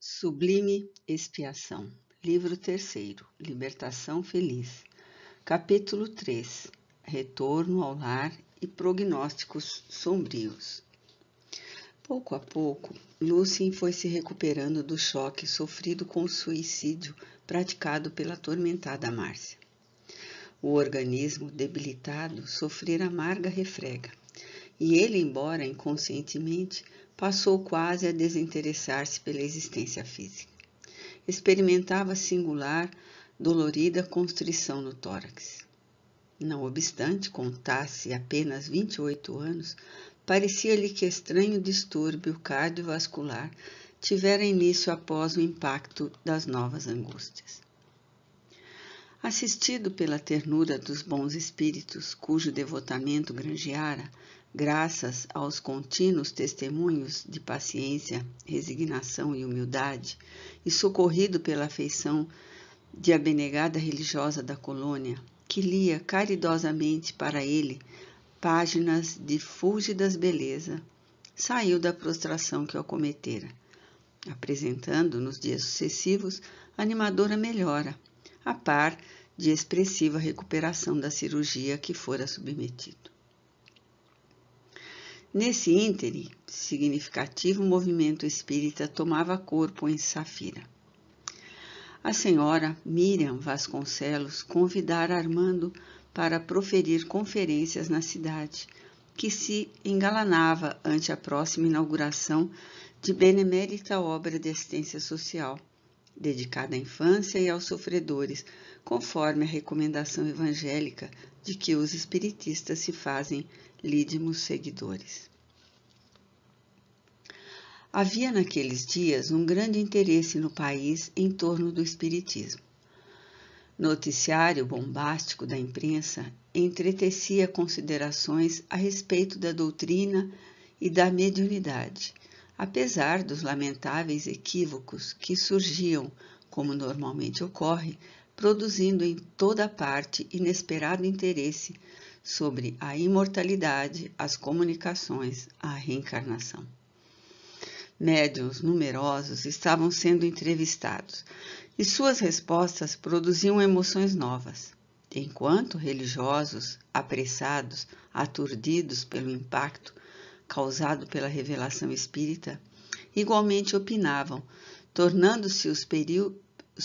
Sublime Expiação. Livro 3º. Libertação Feliz. Capítulo 3. Retorno ao lar e prognósticos sombrios. Pouco a pouco, Lucien foi se recuperando do choque sofrido com o suicídio praticado pela atormentada Márcia. O organismo, debilitado, sofrera amarga refrega, e ele, embora inconscientemente, passou quase a desinteressar-se pela existência física. Experimentava singular, dolorida constrição no tórax. Não obstante contasse apenas 28 anos, parecia-lhe que estranho distúrbio cardiovascular tivera início após o impacto das novas angústias. Assistido pela ternura dos bons espíritos, cujo devotamento granjeara, graças aos contínuos testemunhos de paciência, resignação e humildade, e socorrido pela afeição de abnegada religiosa da colônia, que lia caridosamente para ele páginas de fúlgidas beleza, saiu da prostração que o acometera, apresentando, nos dias sucessivos, animadora melhora, a par de expressiva recuperação da cirurgia que fora submetido. Nesse íntere, significativo movimento espírita tomava corpo em Safira. A senhora Miriam Vasconcelos convidara Armando para proferir conferências na cidade, que se engalanava ante a próxima inauguração de benemérita obra de assistência social, dedicada à infância e aos sofredores, conforme a recomendação evangélica de que os espiritistas se fazem lídimos seguidores. Havia naqueles dias um grande interesse no país em torno do espiritismo. Noticiário bombástico da imprensa entretecia considerações a respeito da doutrina e da mediunidade, apesar dos lamentáveis equívocos que surgiam, como normalmente ocorre, produzindo em toda parte inesperado interesse sobre a imortalidade, as comunicações, a reencarnação. Médiuns numerosos estavam sendo entrevistados e suas respostas produziam emoções novas, enquanto religiosos, apressados, aturdidos pelo impacto causado pela revelação espírita, igualmente opinavam, tornando-se os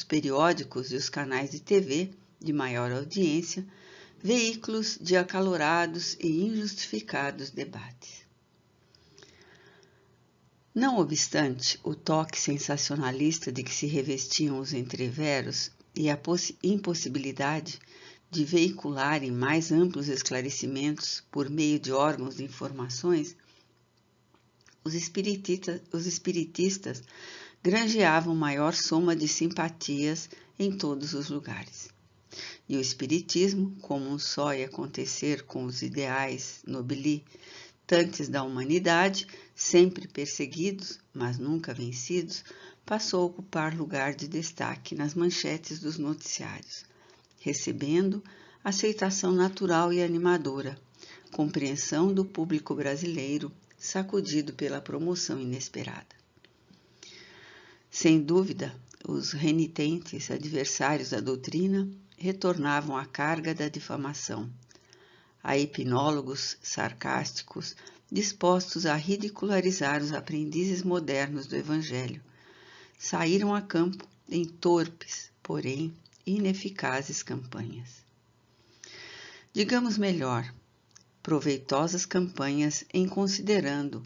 periódicos e os canais de TV de maior audiência veículos de acalorados e injustificados debates. Não obstante o toque sensacionalista de que se revestiam os entreveros e a impossibilidade de veicularem mais amplos esclarecimentos por meio de órgãos de informações, os espiritistas granjeavam maior soma de simpatias em todos os lugares. E o espiritismo, como um só ia acontecer com os ideais nobilitantes da humanidade, sempre perseguidos, mas nunca vencidos, passou a ocupar lugar de destaque nas manchetes dos noticiários, recebendo aceitação natural e animadora, compreensão do público brasileiro, sacudido pela promoção inesperada. Sem dúvida, os renitentes adversários da doutrina retornavam à carga da difamação, a hipnólogos sarcásticos dispostos a ridicularizar os aprendizes modernos do Evangelho. Saíram a campo em torpes, porém ineficazes campanhas. Digamos melhor, proveitosas campanhas em considerando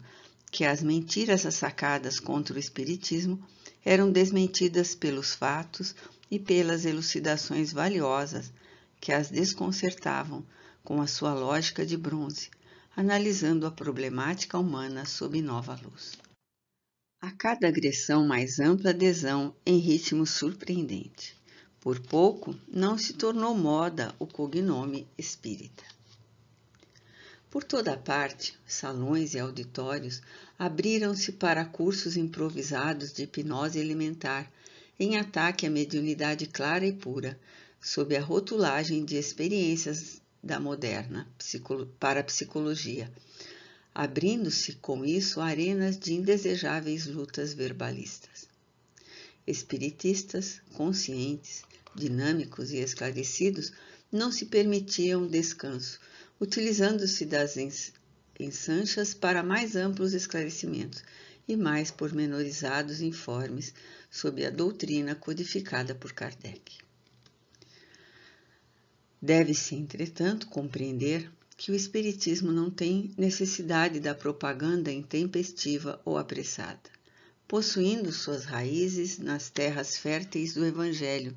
que as mentiras assacadas contra o espiritismo eram desmentidas pelos fatos e pelas elucidações valiosas que as desconcertavam com a sua lógica de bronze, analisando a problemática humana sob nova luz. A cada agressão mais ampla adesão em ritmo surpreendente. Por pouco, não se tornou moda o cognome espírita. Por toda parte, salões e auditórios abriram-se para cursos improvisados de hipnose elementar, em ataque à mediunidade clara e pura, sob a rotulagem de experiências da moderna para a psicologia, abrindo-se com isso arenas de indesejáveis lutas verbalistas. Espiritistas, conscientes, dinâmicos e esclarecidos, não se permitiam descanso, utilizando-se das ensanchas para mais amplos esclarecimentos e mais pormenorizados informes sobre a doutrina codificada por Kardec. Deve-se, entretanto, compreender que o Espiritismo não tem necessidade da propaganda intempestiva ou apressada, possuindo suas raízes nas terras férteis do Evangelho,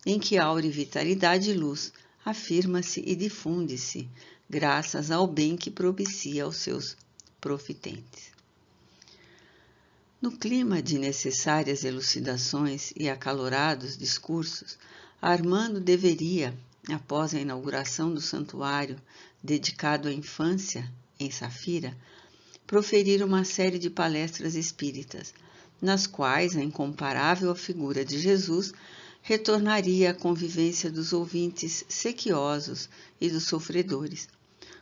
em que aura e vitalidade e luz afirma-se e difunde-se, graças ao bem que propicia aos seus profitentes. No clima de necessárias elucidações e acalorados discursos, Armando deveria, após a inauguração do santuário dedicado à infância em Safira, proferir uma série de palestras espíritas, nas quais a incomparável figura de Jesus retornaria à convivência dos ouvintes sequiosos e dos sofredores,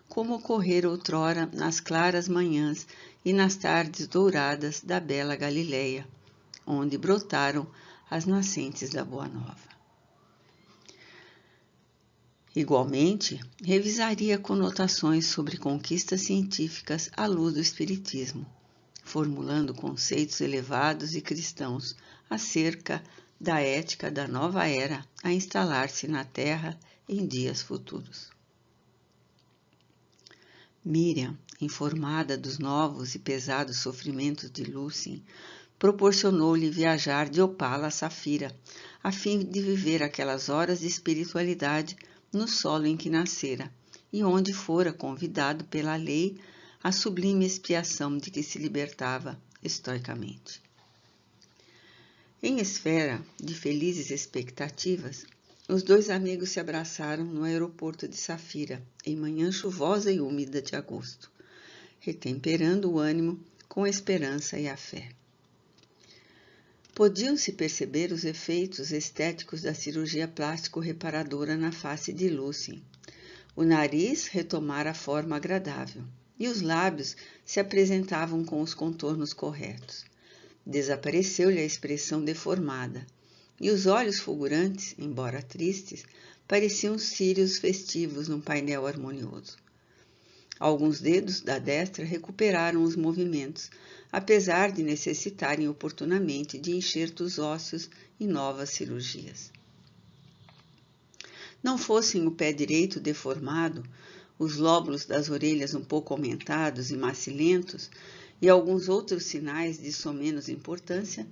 como ocorrera outrora nas claras manhãs e nas tardes douradas da bela Galileia, onde brotaram as nascentes da Boa Nova. Igualmente, revisaria conotações sobre conquistas científicas à luz do Espiritismo, formulando conceitos elevados e cristãos acerca da ética da nova era a instalar-se na Terra em dias futuros. Miriam, informada dos novos e pesados sofrimentos de Lúcien, proporcionou-lhe viajar de Opala a Safira, a fim de viver aquelas horas de espiritualidade no solo em que nascera, e onde fora convidado pela lei à sublime expiação de que se libertava estoicamente. Em esfera de felizes expectativas, os dois amigos se abraçaram no aeroporto de Safira, em manhã chuvosa e úmida de agosto, retemperando o ânimo com a esperança e a fé. Podiam-se perceber os efeitos estéticos da cirurgia plástico-reparadora na face de Lúcien. O nariz retomara a forma agradável, e os lábios se apresentavam com os contornos corretos. Desapareceu-lhe a expressão deformada, e os olhos fulgurantes, embora tristes, pareciam círios festivos num painel harmonioso. Alguns dedos da destra recuperaram os movimentos, apesar de necessitarem oportunamente de enxertos ósseos e novas cirurgias. Não fossem o pé direito deformado, os lóbulos das orelhas um pouco aumentados e macilentos, e alguns outros sinais de somenos importância,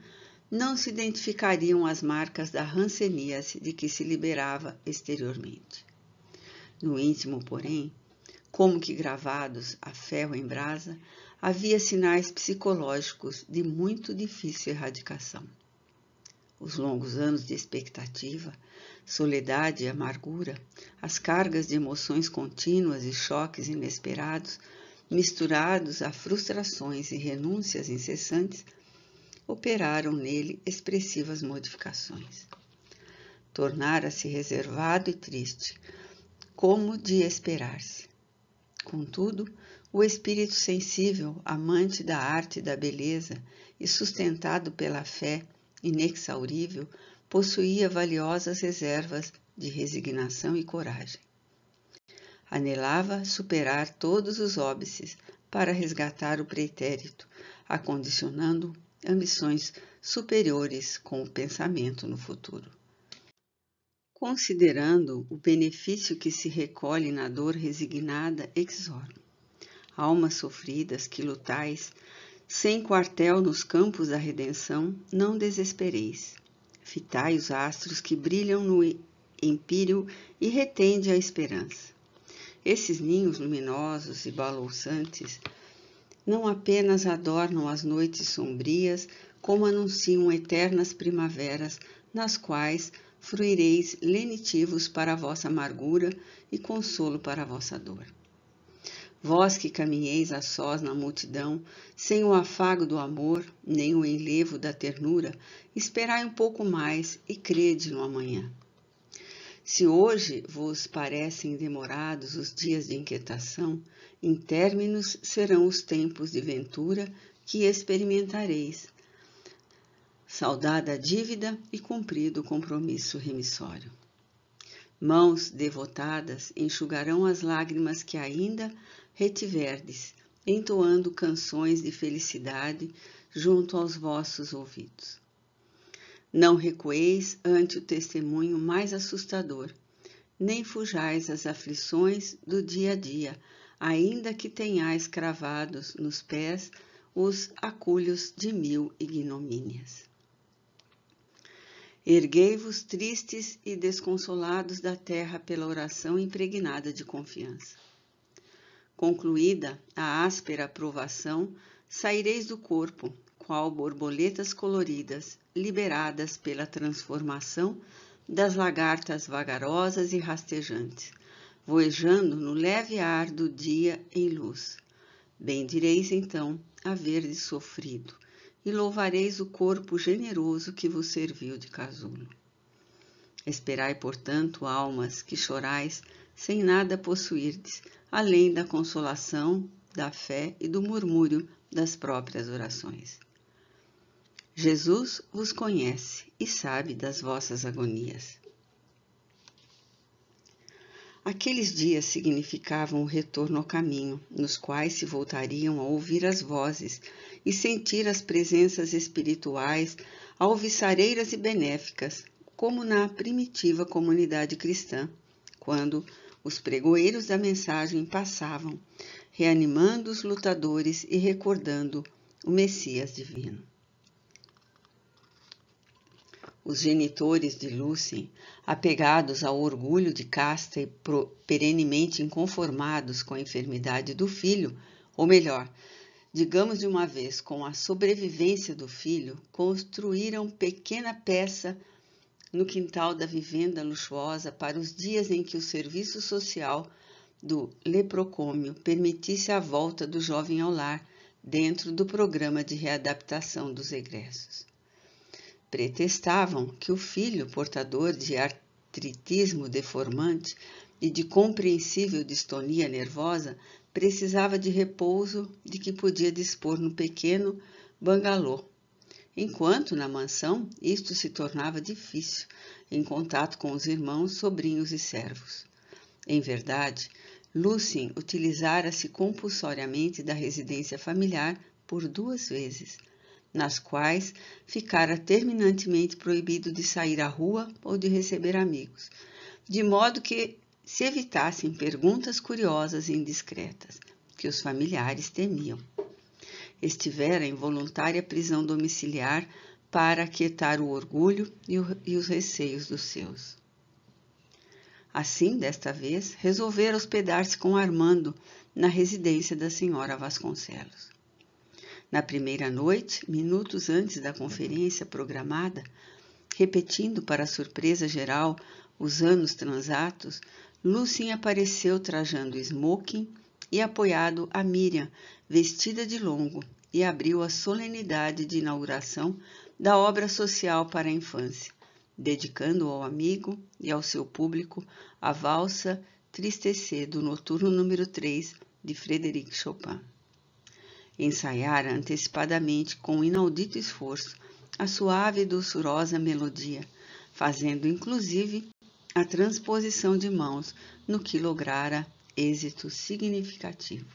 não se identificariam as marcas da hanseníase de que se liberava exteriormente. No íntimo, porém, como que gravados a ferro em brasa, havia sinais psicológicos de muito difícil erradicação. Os longos anos de expectativa, soledade e amargura, as cargas de emoções contínuas e choques inesperados, misturados a frustrações e renúncias incessantes, operaram nele expressivas modificações. Tornara-se reservado e triste, como de esperar-se. Contudo, o espírito sensível, amante da arte e da beleza e sustentado pela fé inexaurível, possuía valiosas reservas de resignação e coragem. Anelava superar todos os óbices para resgatar o pretérito, acondicionando ambições superiores com o pensamento no futuro. Considerando o benefício que se recolhe na dor resignada, exorno. Almas sofridas que lutais, sem quartel nos campos da redenção, não desespereis. Fitai os astros que brilham no empíreo e retende a esperança. Esses ninhos luminosos e balouçantes não apenas adornam as noites sombrias, como anunciam eternas primaveras, nas quais fruireis lenitivos para a vossa amargura e consolo para a vossa dor. Vós que caminheis a sós na multidão, sem o afago do amor, nem o enlevo da ternura, esperai um pouco mais e crede no amanhã. Se hoje vos parecem demorados os dias de inquietação, intérminos serão os tempos de ventura que experimentareis. saldada a dívida e cumprido o compromisso remissório. Mãos devotadas enxugarão as lágrimas que ainda retiverdes, entoando canções de felicidade junto aos vossos ouvidos. Não recueis ante o testemunho mais assustador, nem fujais às aflições do dia a dia, ainda que tenhais cravados nos pés os aculhos de 1000 ignomínias. Erguei-vos tristes e desconsolados da terra pela oração impregnada de confiança. Concluída a áspera provação, saireis do corpo, qual borboletas coloridas, liberadas pela transformação das lagartas vagarosas e rastejantes, voejando no leve ar do dia em luz. Bem direis então haverdes sofrido, e louvareis o corpo generoso que vos serviu de casulo. Esperai, portanto, almas que chorais, sem nada possuirdes, além da consolação, da fé e do murmúrio das próprias orações. Jesus vos conhece e sabe das vossas agonias. Aqueles dias significavam o retorno ao caminho, nos quais se voltariam a ouvir as vozes e sentir as presenças espirituais alviçareiras e benéficas, como na primitiva comunidade cristã, quando os pregoeiros da mensagem passavam, reanimando os lutadores e recordando o Messias divino. Os genitores de Lúcien, apegados ao orgulho de casta e perenemente inconformados com a enfermidade do filho, ou melhor, digamos de uma vez, com a sobrevivência do filho, construíram pequena peça no quintal da vivenda luxuosa para os dias em que o serviço social do leprocômio permitisse a volta do jovem ao lar dentro do programa de readaptação dos egressos. Pretextavam que o filho, portador de artritismo deformante e de compreensível distonia nervosa, precisava de repouso de que podia dispor no pequeno bangalô, enquanto na mansão isto se tornava difícil, em contato com os irmãos, sobrinhos e servos. Em verdade, Lúcien utilizara-se compulsoriamente da residência familiar por 2 vezes, nas quais ficara terminantemente proibido de sair à rua ou de receber amigos, de modo que se evitassem perguntas curiosas e indiscretas, que os familiares temiam. Estivera em voluntária prisão domiciliar para aquietar o orgulho e os receios dos seus. Assim, desta vez, resolvera hospedar-se com Armando na residência da senhora Vasconcelos. Na primeira noite, minutos antes da conferência programada, repetindo para a surpresa geral os anos transatos, Lúcien apareceu trajando smoking e apoiado a Miriam, vestida de longo, e abriu a solenidade de inauguração da obra social para a infância, dedicando ao amigo e ao seu público a valsa Tristessé do Noturno número 3 de Frédéric Chopin. Ensaiara antecipadamente com inaudito esforço a suave e doçurosa melodia, fazendo inclusive a transposição de mãos, no que lograra êxito significativo.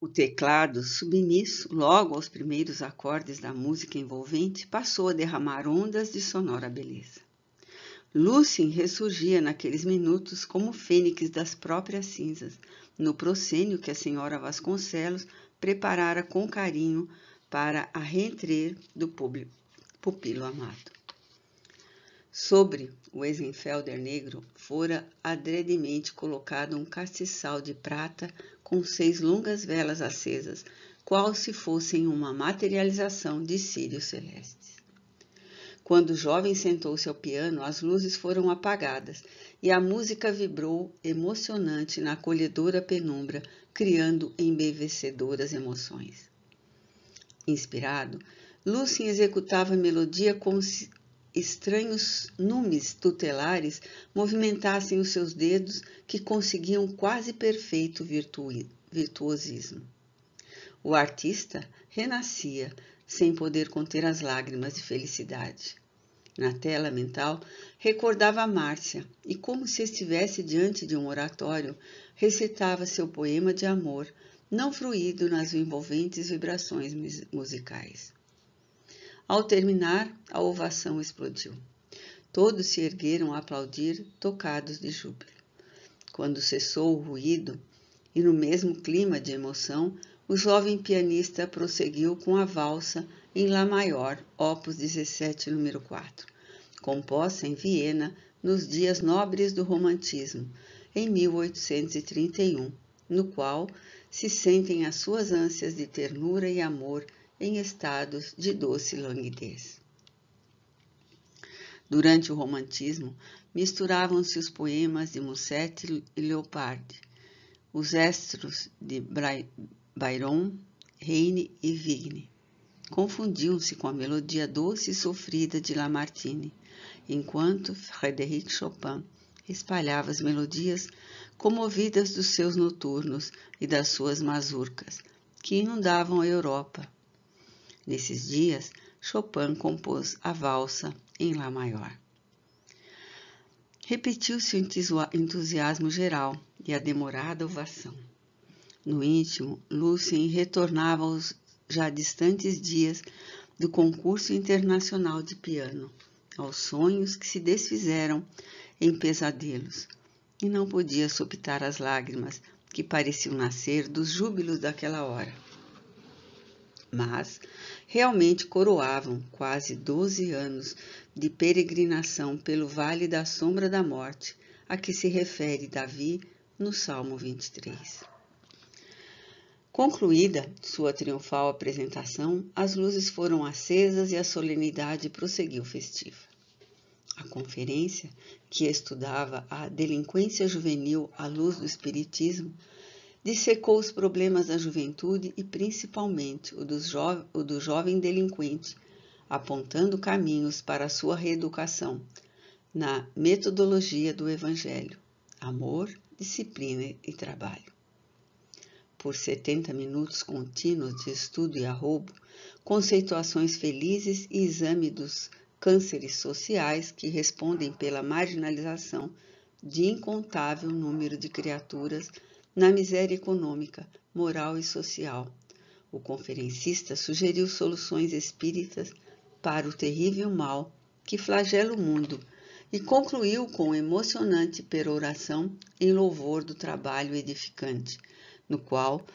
O teclado, submisso logo aos primeiros acordes da música envolvente, passou a derramar ondas de sonora beleza. Lúcien ressurgia naqueles minutos como fênix das próprias cinzas, no proscênio que a senhora Vasconcelos preparara com carinho para a reentrée do pupilo amado. Sobre o Weisenfelder negro fora adredemente colocado um castiçal de prata com 6 longas velas acesas, qual se fossem uma materialização de círios celestes. Quando o jovem sentou-se ao piano, as luzes foram apagadas e a música vibrou emocionante na acolhedora penumbra, criando embevecedoras emoções. Inspirado, Lúcien executava a melodia como se estranhos numes tutelares movimentassem os seus dedos, que conseguiam quase perfeito virtuosismo. O artista renascia, sem poder conter as lágrimas de felicidade. Na tela mental, recordava Márcia e, como se estivesse diante de um oratório, recitava seu poema de amor, não fruído nas envolventes vibrações musicais. Ao terminar, a ovação explodiu. Todos se ergueram a aplaudir, tocados de júbilo. Quando cessou o ruído, e no mesmo clima de emoção, o jovem pianista prosseguiu com a valsa em Lá maior, opus 17, número 4, composta em Viena nos dias nobres do romantismo, em 1831, no qual se sentem as suas ânsias de ternura e amor em estados de doce languidez. Durante o romantismo, misturavam-se os poemas de Musset e Leopardi, os estros de Byron, Heine e Vigne. Confundiam-se com a melodia doce e sofrida de Lamartine, enquanto Frédéric Chopin espalhava as melodias comovidas dos seus noturnos e das suas mazurcas, que inundavam a Europa. Nesses dias, Chopin compôs a valsa em Lá maior. Repetiu-se o entusiasmo geral e a demorada ovação. No íntimo, Lucien retornava aos já distantes dias do concurso internacional de piano, aos sonhos que se desfizeram em pesadelos, e não podia sopitar as lágrimas que pareciam nascer dos júbilos daquela hora. Mas realmente coroavam quase 12 anos de peregrinação pelo Vale da Sombra da Morte, a que se refere Davi no Salmo 23. Concluída sua triunfal apresentação, as luzes foram acesas e a solenidade prosseguiu festiva. A conferência, que estudava a delinquência juvenil à luz do espiritismo, dissecou os problemas da juventude e principalmente o do jovem delinquente, apontando caminhos para a sua reeducação na metodologia do Evangelho, amor, disciplina e trabalho. Por 70 minutos contínuos de estudo e arroubo, conceituações felizes e exame dos cânceres sociais que respondem pela marginalização de incontável número de criaturas na miséria econômica, moral e social. O conferencista sugeriu soluções espíritas para o terrível mal que flagela o mundo e concluiu com emocionante peroração em louvor do trabalho edificante, no qual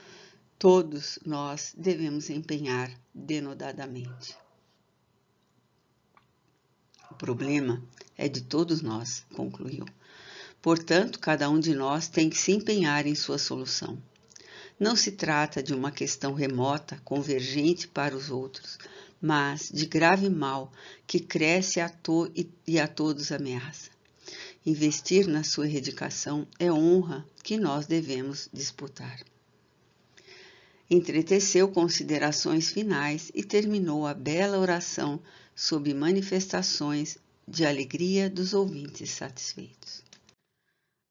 todos nós devemos empenhar denodadamente. O problema é de todos nós, concluiu. Portanto, cada um de nós tem que se empenhar em sua solução. Não se trata de uma questão remota, convergente para os outros, mas de grave mal que cresce e a todos ameaça. Investir na sua erradicação é honra que nós devemos disputar. Entreteceu considerações finais e terminou a bela oração sob manifestações de alegria dos ouvintes satisfeitos.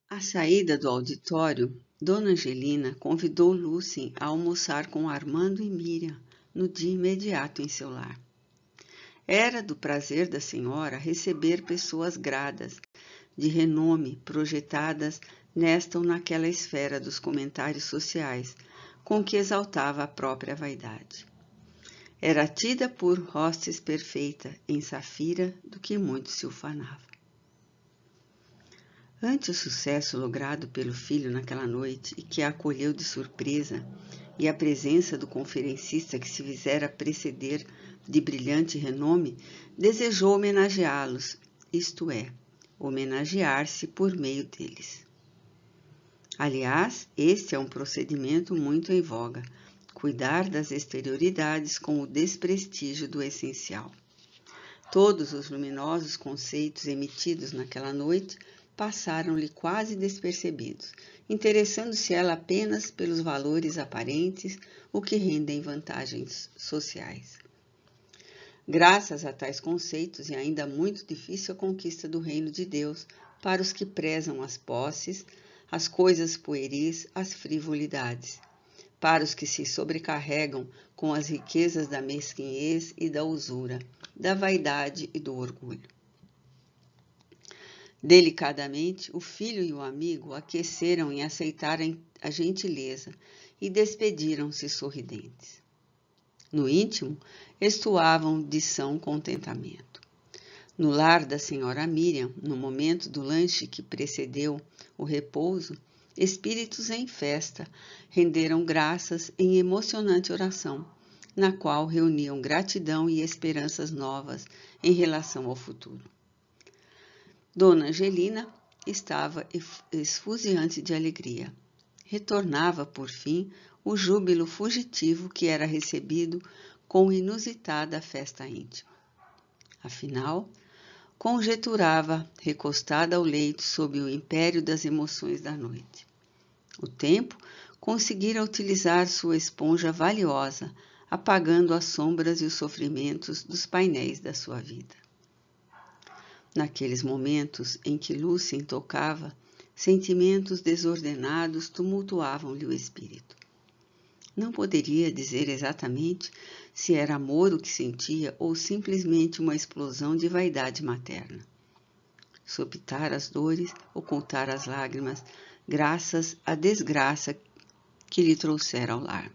À saída do auditório, Dona Angelina convidou Lucien a almoçar com Armando e Miriam no dia imediato em seu lar. Era do prazer da senhora receber pessoas gradas, de renome, projetadas nesta ou naquela esfera dos comentários sociais, com que exaltava a própria vaidade. Era tida por hostes perfeita em Safira do que muito se ufanava. Ante o sucesso logrado pelo filho naquela noite e que a acolheu de surpresa, e a presença do conferencista que se fizera preceder de brilhante renome, desejou homenageá-los, isto é, homenagear-se por meio deles. Aliás, este é um procedimento muito em voga, cuidar das exterioridades com o desprestígio do essencial. Todos os luminosos conceitos emitidos naquela noite passaram-lhe quase despercebidos, interessando-se ela apenas pelos valores aparentes, o que rendem vantagens sociais. Graças a tais conceitos é ainda muito difícil a conquista do reino de Deus para os que prezam as posses, as coisas pueris, as frivolidades. para os que se sobrecarregam com as riquezas da mesquinhez e da usura, da vaidade e do orgulho. Delicadamente, o filho e o amigo aqueceram em aceitar a gentileza e despediram-se sorridentes. No íntimo, estuavam de são contentamento. No lar da senhora Miriam, no momento do lanche que precedeu o repouso, espíritos em festa renderam graças em emocionante oração, na qual reuniam gratidão e esperanças novas em relação ao futuro. Dona Angelina estava esfuziante de alegria. Retornava, por fim, o júbilo fugitivo que era recebido com inusitada festa íntima. Afinal, conjeturava, recostada ao leito sob o império das emoções da noite. O tempo conseguira utilizar sua esponja valiosa, apagando as sombras e os sofrimentos dos painéis da sua vida. Naqueles momentos em que Lúcia intocava, sentimentos desordenados tumultuavam-lhe o espírito. Não poderia dizer exatamente se era amor o que sentia ou simplesmente uma explosão de vaidade materna. Sopitar as dores, ocultar as lágrimas, graças à desgraça que lhe trouxera ao lar.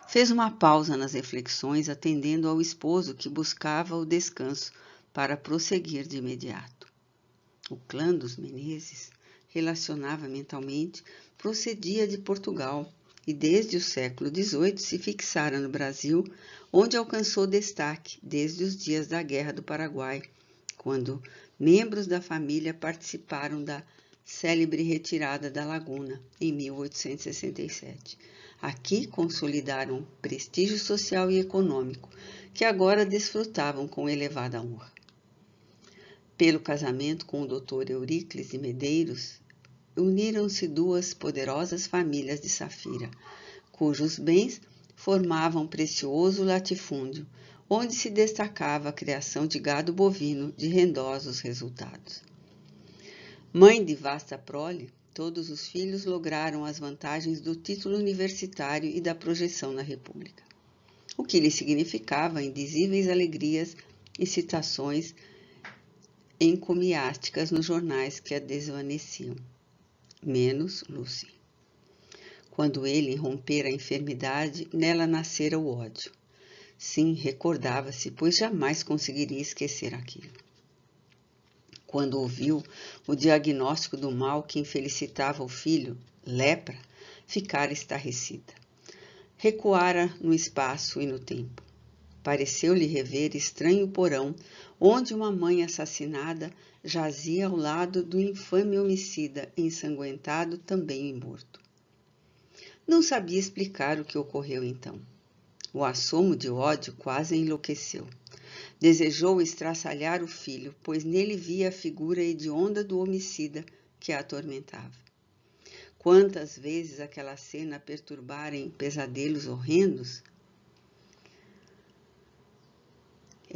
Fez uma pausa nas reflexões, atendendo ao esposo que buscava o descanso para prosseguir de imediato. O clã dos Menezes, relacionava mentalmente, procedia de Portugal e desde o século XVIII se fixara no Brasil, onde alcançou destaque desde os dias da Guerra do Paraguai, quando membros da família participaram da célebre retirada da Laguna, em 1867. Aqui consolidaram prestígio social e econômico, que agora desfrutavam com elevada honra. Pelo casamento com o Dr. Euríclides de Medeiros, uniram-se duas poderosas famílias de Safira, cujos bens formavam precioso latifúndio, onde se destacava a criação de gado bovino de rendosos resultados. Mãe de vasta prole, todos os filhos lograram as vantagens do título universitário e da projeção na República, o que lhe significava indizíveis alegrias e citações encomiásticas nos jornais que a desvaneciam. Menos Lucy. Quando ele rompera a enfermidade, nela nascera o ódio. Sim, recordava-se, pois jamais conseguiria esquecer aquilo. Quando ouviu o diagnóstico do mal que infelicitava o filho, lepra, ficara estarrecida. Recuara no espaço e no tempo. Pareceu-lhe rever estranho porão, onde uma mãe assassinada jazia ao lado do infame homicida, ensanguentado também morto. Não sabia explicar o que ocorreu então. O assomo de ódio quase a enlouqueceu. Desejou estraçalhar o filho, pois nele via a figura hedionda do homicida que a atormentava. Quantas vezes aquela cena perturbara em pesadelos horrendos?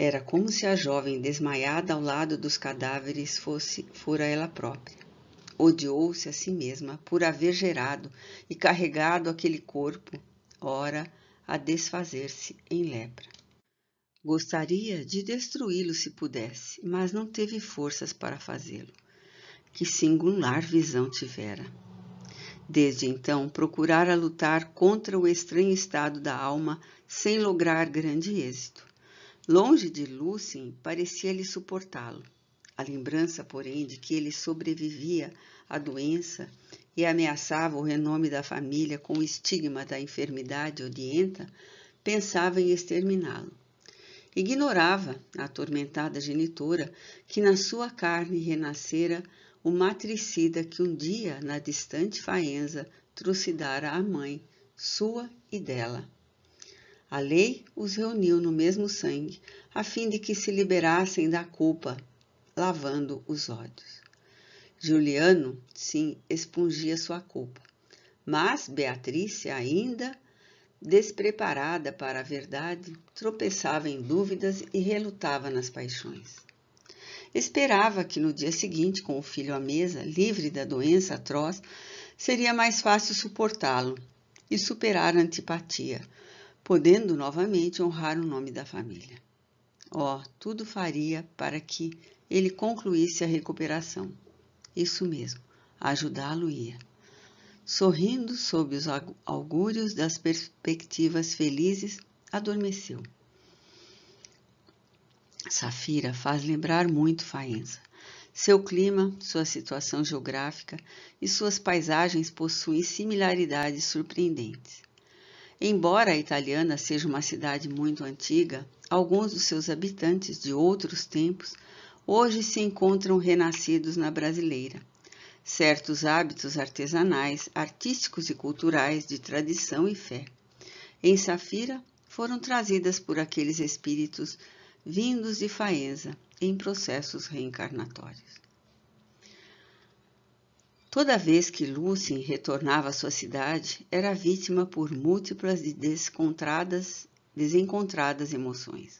Era como se a jovem desmaiada ao lado dos cadáveres fora ela própria. Odiou-se a si mesma por haver gerado e carregado aquele corpo, ora a desfazer-se em lepra. Gostaria de destruí-lo se pudesse, mas não teve forças para fazê-lo. Que singular visão tivera! Desde então, procurara lutar contra o estranho estado da alma sem lograr grande êxito. Longe de Lúcia, parecia-lhe suportá-lo. A lembrança, porém, de que ele sobrevivia à doença e ameaçava o renome da família com o estigma da enfermidade odienta, pensava em exterminá-lo. Ignorava a atormentada genitora que na sua carne renascera o matricida que um dia, na distante Faenza, trucidara a mãe, sua e dela. A lei os reuniu no mesmo sangue, a fim de que se liberassem da culpa, lavando os ódios. Juliano, sim, expungia sua culpa, mas Beatrice, ainda despreparada para a verdade, tropeçava em dúvidas e relutava nas paixões. Esperava que no dia seguinte, com o filho à mesa, livre da doença atroz, seria mais fácil suportá-lo e superar a antipatia, podendo novamente honrar o nome da família. Tudo faria para que ele concluísse a recuperação. Isso mesmo, ajudá-lo ia. Sorrindo sob os augúrios das perspectivas felizes, adormeceu. Safira faz lembrar muito Faenza. Seu clima, sua situação geográfica e suas paisagens possuem similaridades surpreendentes. Embora a italiana seja uma cidade muito antiga, alguns dos seus habitantes de outros tempos hoje se encontram renascidos na brasileira. Certos hábitos artesanais, artísticos e culturais de tradição e fé, em Safira, foram trazidas por aqueles espíritos vindos de Faenza em processos reencarnatórios. Toda vez que Lucien retornava à sua cidade, era vítima por múltiplas e desencontradas emoções.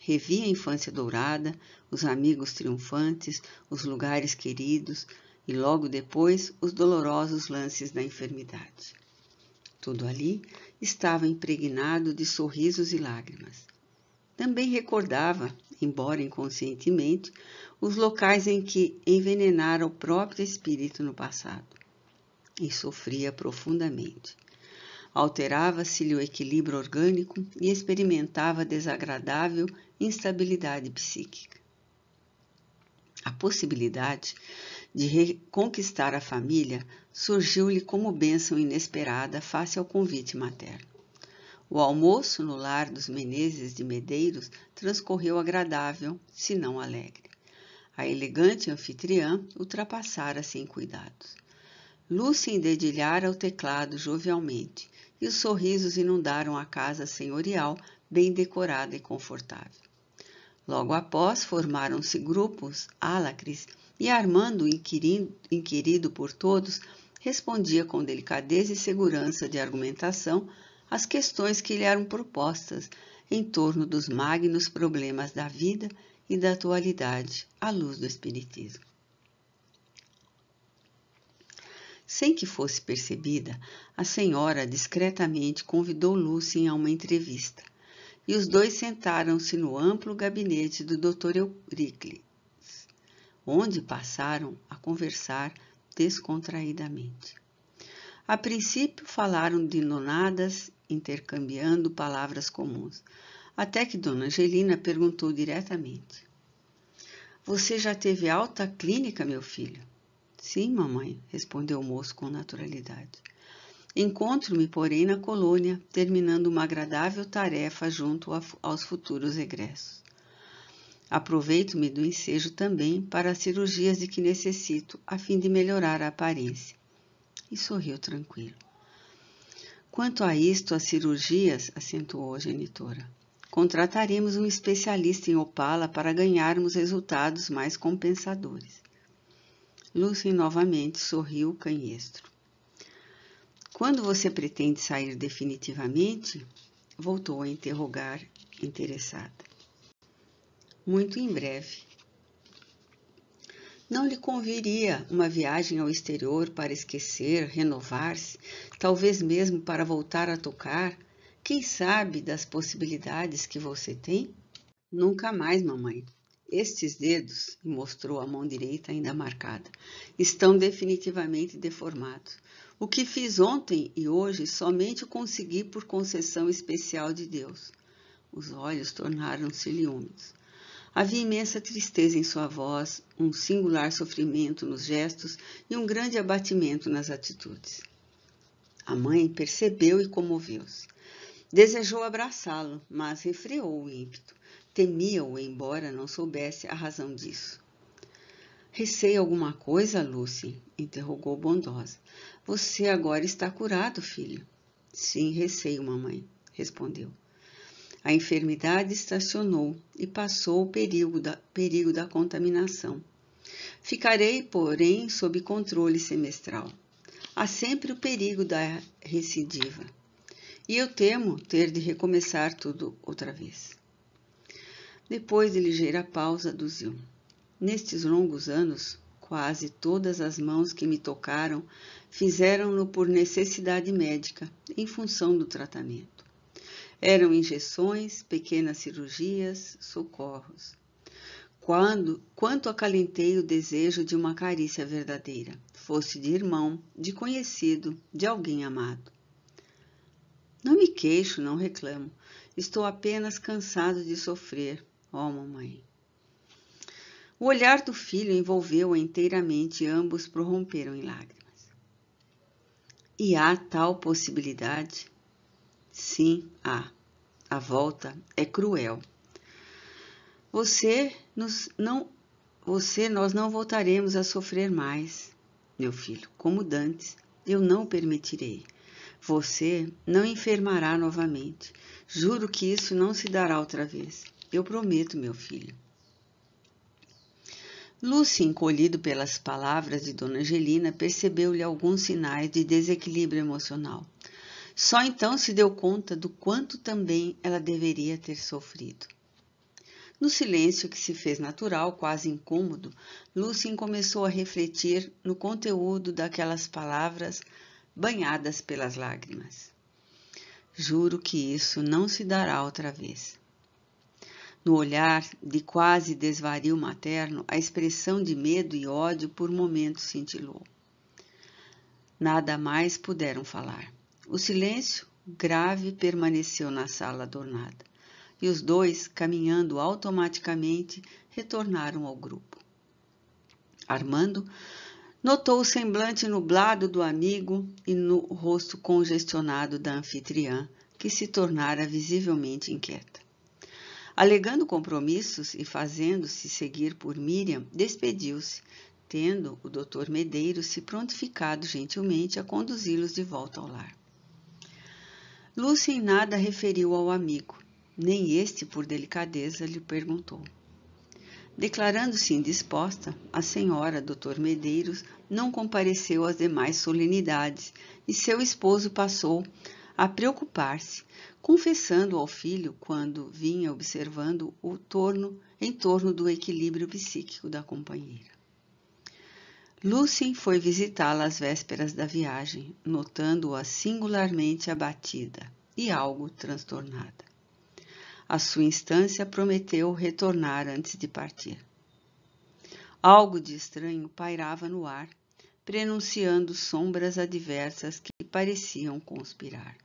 Revia a infância dourada, os amigos triunfantes, os lugares queridos e logo depois os dolorosos lances da enfermidade. Tudo ali estava impregnado de sorrisos e lágrimas. Também recordava, embora inconscientemente, os locais em que envenenara o próprio espírito no passado. E sofria profundamente. Alterava-se-lhe o equilíbrio orgânico e experimentava desagradável instabilidade psíquica. A possibilidade de reconquistar a família surgiu-lhe como bênção inesperada face ao convite materno. O almoço no lar dos Menezes de Medeiros transcorreu agradável, se não alegre. A elegante anfitriã ultrapassara sem cuidados. Lucien dedilhara o teclado jovialmente, e os sorrisos inundaram a casa senhorial, bem decorada e confortável. Logo após, formaram-se grupos álacres, e Armando, inquirido por todos, respondia com delicadeza e segurança de argumentação as questões que lhe eram propostas em torno dos magnos problemas da vida e da atualidade à luz do Espiritismo. Sem que fosse percebida, a senhora discretamente convidou Lucien a uma entrevista, e os dois sentaram-se no amplo gabinete do Dr. Euríclides, onde passaram a conversar descontraidamente. A princípio falaram de nonadas, intercambiando palavras comuns, até que Dona Angelina perguntou diretamente: "Você já teve alta clínica, meu filho?" "Sim, mamãe", respondeu o moço com naturalidade. "Encontro-me, porém, na colônia, terminando uma agradável tarefa junto aos futuros egressos. Aproveito-me do ensejo também para as cirurgias de que necessito, a fim de melhorar a aparência." E sorriu tranquilo. "Quanto a isto, as cirurgias", acentuou a genitora, "contrataremos um especialista em opala para ganharmos resultados mais compensadores." Lucien novamente sorriu canhestro. "Quando você pretende sair definitivamente?" voltou a interrogar, interessada. "Muito em breve." "Não lhe conviria uma viagem ao exterior para esquecer, renovar-se, talvez mesmo para voltar a tocar? Quem sabe das possibilidades que você tem?" "Nunca mais, mamãe. Estes dedos", e mostrou a mão direita ainda marcada, "estão definitivamente deformados. O que fiz ontem e hoje somente o consegui por concessão especial de Deus." Os olhos tornaram-se-lhe úmidos. Havia imensa tristeza em sua voz, um singular sofrimento nos gestos e um grande abatimento nas atitudes. A mãe percebeu e comoveu-se. Desejou abraçá-lo, mas refreou o ímpeto. Temia-o, embora não soubesse a razão disso. "Receia alguma coisa, Lucien?" interrogou bondosa. "Você agora está curado, filho." "Sim, receio, mamãe", respondeu. A enfermidade estacionou e passou o perigo da contaminação. Ficarei, porém, sob controle semestral. Há sempre o perigo da recidiva. E eu temo ter de recomeçar tudo outra vez. Depois de ligeira pausa, aduziu: "Nestes longos anos, Quase todas as mãos que me tocaram fizeram-no por necessidade médica, em função do tratamento. Eram injeções, pequenas cirurgias, socorros. Quanto acalentei o desejo de uma carícia verdadeira, fosse de irmão, de conhecido, de alguém amado. Não me queixo, não reclamo. Estou apenas cansado de sofrer, ó mamãe. O olhar do filho envolveu-a inteiramente e ambos prorromperam em lágrimas. E há tal possibilidade? Sim, há. A volta é cruel. Nós não voltaremos a sofrer mais, meu filho, como dantes. Eu não permitirei. Você não enfermará novamente. Juro que isso não se dará outra vez. Eu prometo, meu filho. Lúcio, encolhido pelas palavras de Dona Angelina, percebeu-lhe alguns sinais de desequilíbrio emocional. Só então se deu conta do quanto também ela deveria ter sofrido. No silêncio que se fez natural, quase incômodo, Lúcia começou a refletir no conteúdo daquelas palavras banhadas pelas lágrimas. Juro que isso não se dará outra vez. No olhar de quase desvario materno, a expressão de medo e ódio por momentos cintilou. Nada mais puderam falar. O silêncio grave permaneceu na sala adornada, e os dois, caminhando automaticamente, retornaram ao grupo. Armando notou o semblante nublado do amigo e no rosto congestionado da anfitriã, que se tornara visivelmente inquieta. Alegando compromissos e fazendo-se seguir por Miriam, despediu-se, tendo o Dr. Medeiros se prontificado gentilmente a conduzi-los de volta ao lar. Lúcia em nada referiu ao amigo, nem este, por delicadeza, lhe perguntou. Declarando-se indisposta, a senhora Dr. Medeiros não compareceu às demais solenidades e seu esposo passou a preocupar-se, confessando ao filho quando vinha observando em torno do equilíbrio psíquico da companheira. Lúcia foi visitá-la às vésperas da viagem, notando-a singularmente abatida e algo transtornada. A sua instância prometeu retornar antes de partir. Algo de estranho pairava no ar, prenunciando sombras adversas que pareciam conspirar.